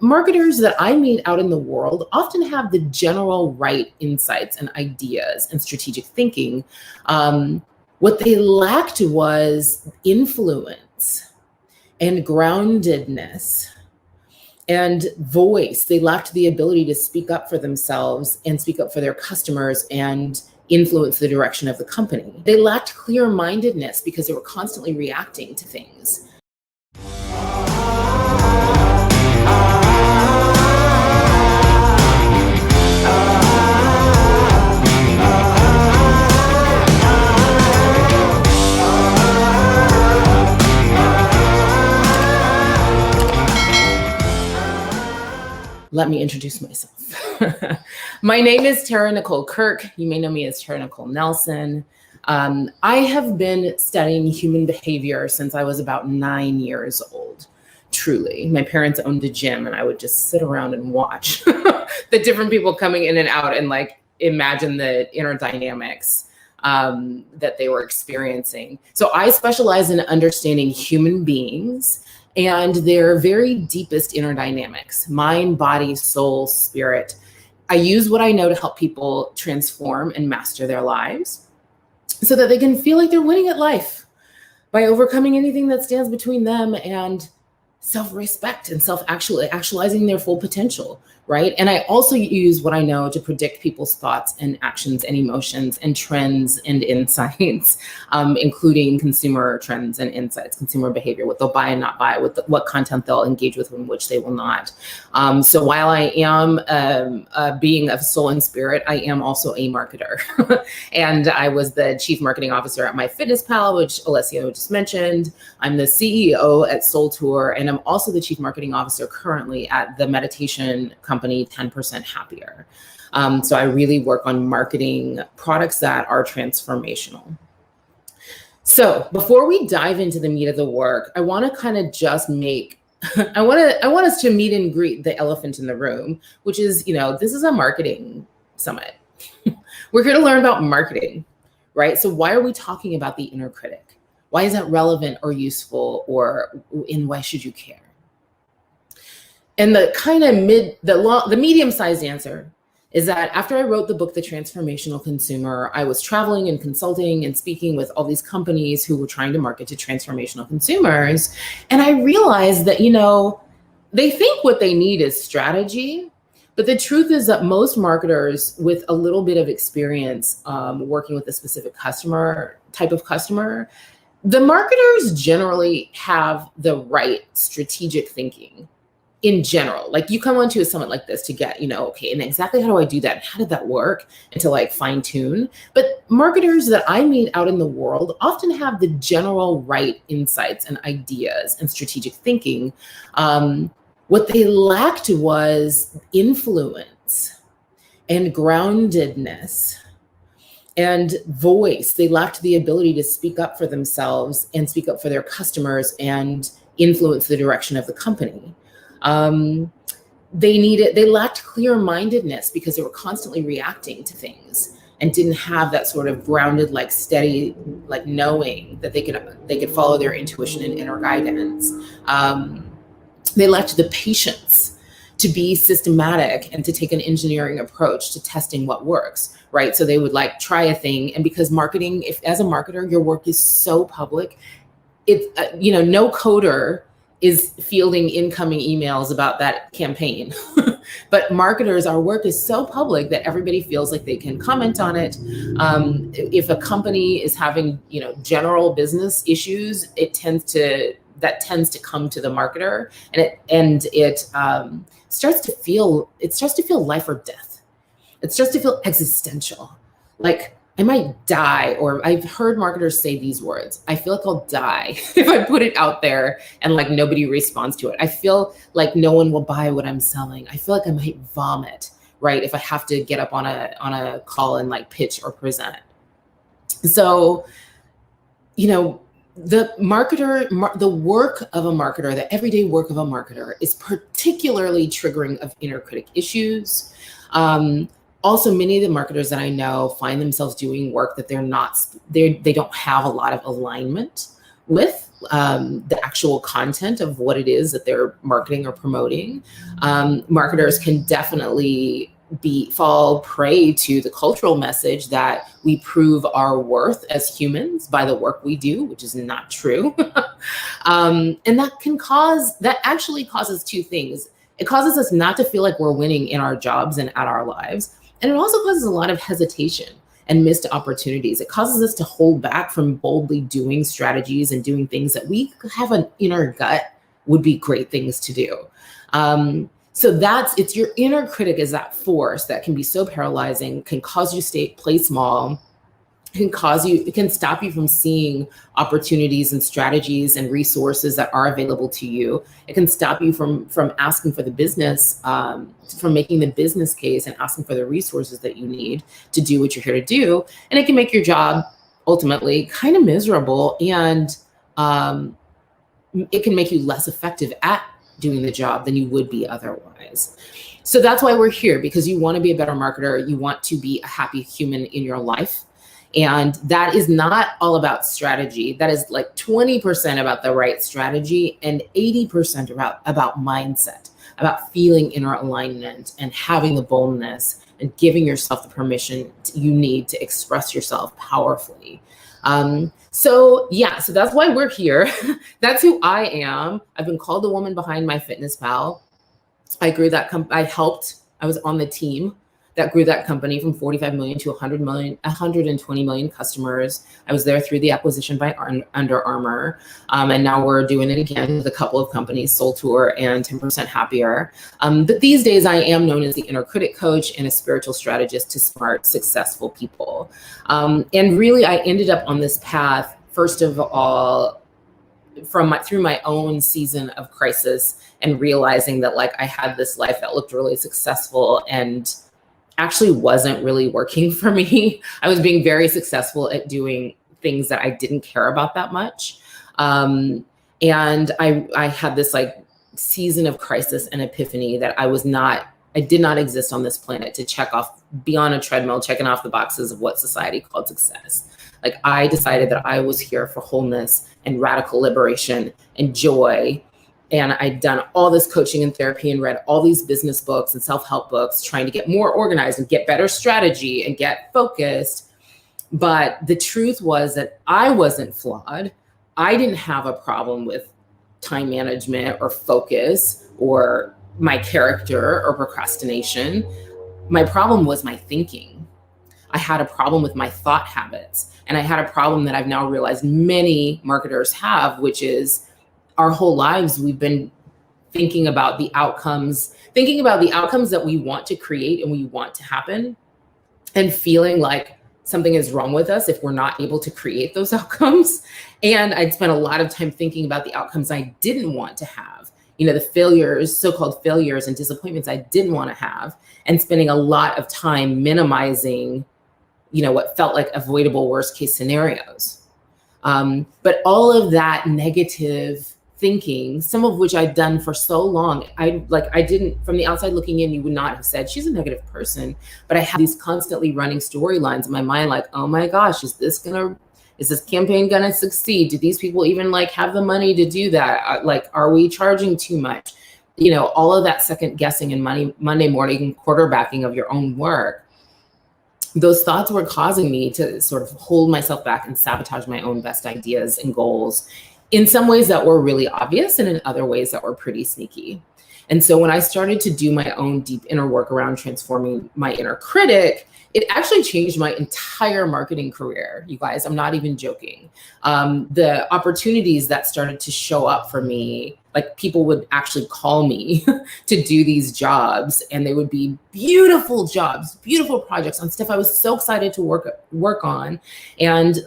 marketers that I meet out in the world often have the general right insights and ideas and strategic thinking. What they lacked was influence and groundedness and voice. They lacked the ability to speak up for themselves and speak up for their customers and influence the direction of the company. They lacked clear-mindedness because they were constantly reacting to things. Let me introduce myself. My name is Tara-Nicholle Kirke. You may know me as Tara-Nichole Nelson. I have been studying human behavior since I was about 9 years old, truly. My parents owned a gym and I would just sit around and watch the different people coming in and out and like imagine the inner dynamics that they were experiencing. So I specialize in understanding human beings and their very deepest inner dynamics, mind, body, soul, spirit. I use what I know to help people transform and master their lives so that they can feel like they're winning at life by overcoming anything that stands between them and self-respect and actualizing their full potential, right? And I also use what I know to predict people's thoughts and actions and emotions and trends and insights, including consumer trends and insights, consumer behavior, what they'll buy and not buy, what content they'll engage with and which they will not. So while I am a being of soul and spirit, I am also a marketer. And I was the chief marketing officer at MyFitnessPal, which Alessio just mentioned. I'm the CEO at SoulTour, and I'm also the chief marketing officer currently at the meditation company 10% Happier. So I really work on marketing products that are transformational. So before we dive into the meat of the work, I want to kind of just I want us to meet and greet the elephant in the room, which is, this is a marketing summit. We're here to learn about marketing, right? So why are we talking about the inner critic? Why is that relevant or useful, and why should you care? And the kind of the medium-sized answer is that after I wrote the book, The Transformational Consumer, I was traveling and consulting and speaking with all these companies who were trying to market to transformational consumers. And I realized that, they think what they need is strategy, but the truth is that most marketers with a little bit of experience working with a specific type of customer, the marketers generally have the right strategic thinking in general. Like you come onto a summit like this to get, okay, and exactly how do I do that? How did that work? And to like fine tune. But marketers that I meet out in the world often have the general right insights and ideas and strategic thinking. What they lacked was influence and groundedness and voice. They lacked the ability to speak up for themselves and speak up for their customers and influence the direction of the company. They lacked clear-mindedness because they were constantly reacting to things and didn't have that sort of grounded, like steady, like knowing that they could follow their intuition and inner guidance. They lacked the patience to be systematic and to take an engineering approach to testing what works, right? So they would like try a thing, and because marketing, if as a marketer, your work is so public, it's no coder is fielding incoming emails about that campaign. But marketers, our work is so public that everybody feels like they can comment on it. If a company is having, general business issues, that tends to come to the marketer, and it starts to feel life or death. It starts to feel existential. Like I might die, or I've heard marketers say these words. I feel like I'll die if I put it out there and like nobody responds to it. I feel like no one will buy what I'm selling. I feel like I might vomit, right? If I have to get up on a call and like pitch or present. So, the work of a marketer, the everyday work of a marketer is particularly triggering of inner critic issues. Also, many of the marketers that I know find themselves doing work that they don't have a lot of alignment with. the actual content of what it is that they're marketing or promoting. Marketers can definitely fall prey to the cultural message that we prove our worth as humans by the work we do, which is not true. And that actually causes two things. It causes us not to feel like we're winning in our jobs and at our lives. And it also causes a lot of hesitation and missed opportunities. It causes us to hold back from boldly doing strategies and doing things that we have an inner gut would be great things to do. So it's your inner critic is that force that can be so paralyzing, can cause you to play small, it can stop you from seeing opportunities and strategies and resources that are available to you. It can stop you from asking for the business, from making the business case and asking for the resources that you need to do what you're here to do. And it can make your job ultimately kind of miserable, and it can make you less effective at doing the job than you would be otherwise. So that's why we're here, because you want to be a better marketer. You want to be a happy human in your life. And that is not all about strategy. That is like 20% about the right strategy and 80% about mindset, about feeling inner alignment and having the boldness and giving yourself the permission you need to express yourself powerfully. So that's why we're here. That's who I am. I've been called the woman behind My Fitness Pal. I grew that I was on the team that grew that company from 45 million to 120 million customers. I was there through the acquisition by Under Armour. And now we're doing it again with a couple of companies, SoulTour and 10% Happier. But these days I am known as the inner critic coach and a spiritual strategist to smart, successful people. And really I ended up on this path, first of all, through my own season of crisis and realizing that like I had this life that looked really successful and actually wasn't really working for me. I was being very successful at doing things that I didn't care about that much. And I had this like season of crisis and epiphany that I did not exist on this planet to be on a treadmill, checking off the boxes of what society called success. Like I decided that I was here for wholeness and radical liberation and joy. And I'd done all this coaching and therapy and read all these business books and self-help books, trying to get more organized and get better strategy and get focused. But the truth was that I wasn't flawed. I didn't have a problem with time management or focus or my character or procrastination. My problem was my thinking. I had a problem with my thought habits. And I had a problem that I've now realized many marketers have, which is our whole lives, we've been thinking about the outcomes that we want to create and we want to happen, and feeling like something is wrong with us if we're not able to create those outcomes. And I'd spent a lot of time thinking about the outcomes I didn't want to have, the failures, so-called failures and disappointments I didn't want to have, and spending a lot of time minimizing, what felt like avoidable worst case scenarios. But all of that negative thinking, some of which I'd done for so long, I didn't, from the outside looking in, you would not have said she's a negative person, but I had these constantly running storylines in my mind, like, oh my gosh, is this campaign gonna succeed? Do these people even like have the money to do that? Like, are we charging too much? All of that second guessing and Monday morning quarterbacking of your own work. Those thoughts were causing me to sort of hold myself back and sabotage my own best ideas and goals, in some ways that were really obvious and in other ways that were pretty sneaky. And so when I started to do my own deep inner work around transforming my inner critic, it actually changed my entire marketing career. You guys, I'm not even joking. The opportunities that started to show up for me, like people would actually call me to do these jobs, and they would be beautiful jobs, beautiful projects on stuff I was so excited to work on. And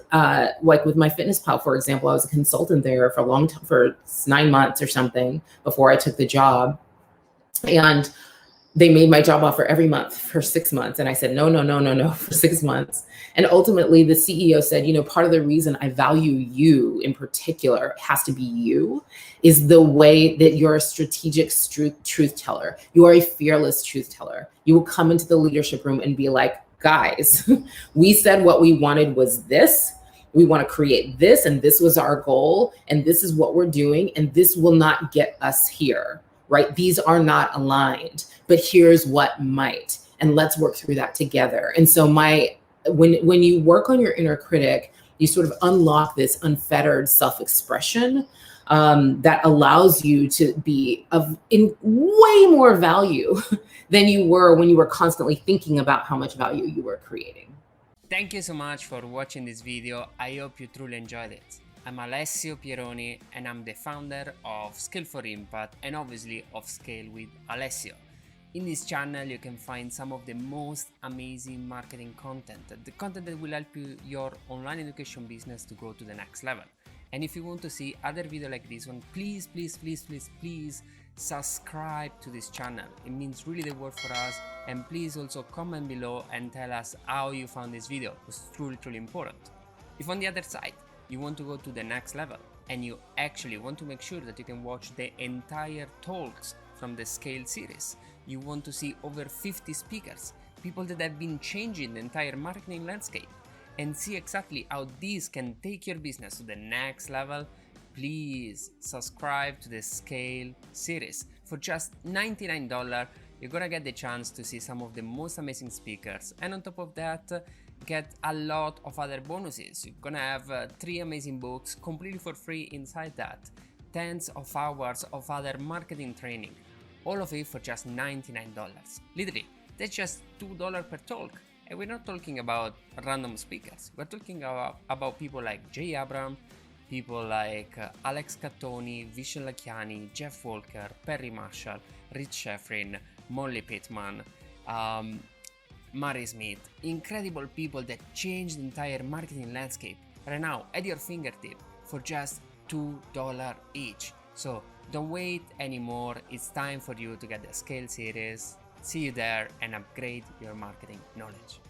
like with My Fitness Pal, for example, I was a consultant there for a long time, for 9 months or something before I took the job. And they made my job offer every month for 6 months. And I said, no, for 6 months. And ultimately the CEO said, part of the reason I value you in particular, it has to be you, is the way that you're a strategic truth teller. You are a fearless truth teller. You will come into the leadership room and be like, guys, we said what we wanted was this. We want to create this, and this was our goal, and this is what we're doing, and this will not get us here, right? These are not aligned, but here's what might, and let's work through that together. And so when you work on your inner critic, you sort of unlock this unfettered self-expression that allows you to be in way more value than you were when you were constantly thinking about how much value you were creating. Thank you so much for watching this video. I hope you truly enjoyed it. I'm Alessio Pieroni and I'm the founder of Scale for Impact and obviously of Scale with Alessio. In this channel you can find some of the most amazing marketing content, the content that will help your online education business to go to the next level. And if you want to see other videos like this one, please subscribe to this channel. It means really the world for us. And please also comment below and tell us how you found this video. It's truly important. If on the other side you want to go to the next level and you actually want to make sure that you can watch the entire talks from the Scale series, you want to see over 50 speakers, people that have been changing the entire marketing landscape, and see exactly how these can take your business to the next level, please subscribe to the Scale series. For just $99, you're gonna get the chance to see some of the most amazing speakers, and on top of that, get a lot of other bonuses. You're gonna have 3 amazing books completely for free inside that, tens of hours of other marketing training, all of it for just $99. Literally, that's just $2 per talk. And we're not talking about random speakers. We're talking about people like Jay Abram, people like Alex Cattoni, Vishen Lakhiani, Jeff Walker, Perry Marshall, Rich Sheffrin, Molly Pittman, Mary Smith. Incredible people that change the entire marketing landscape right now at your fingertip for just $2 each. So don't wait anymore. It's time for you to get the Scale series. See you there and upgrade your marketing knowledge.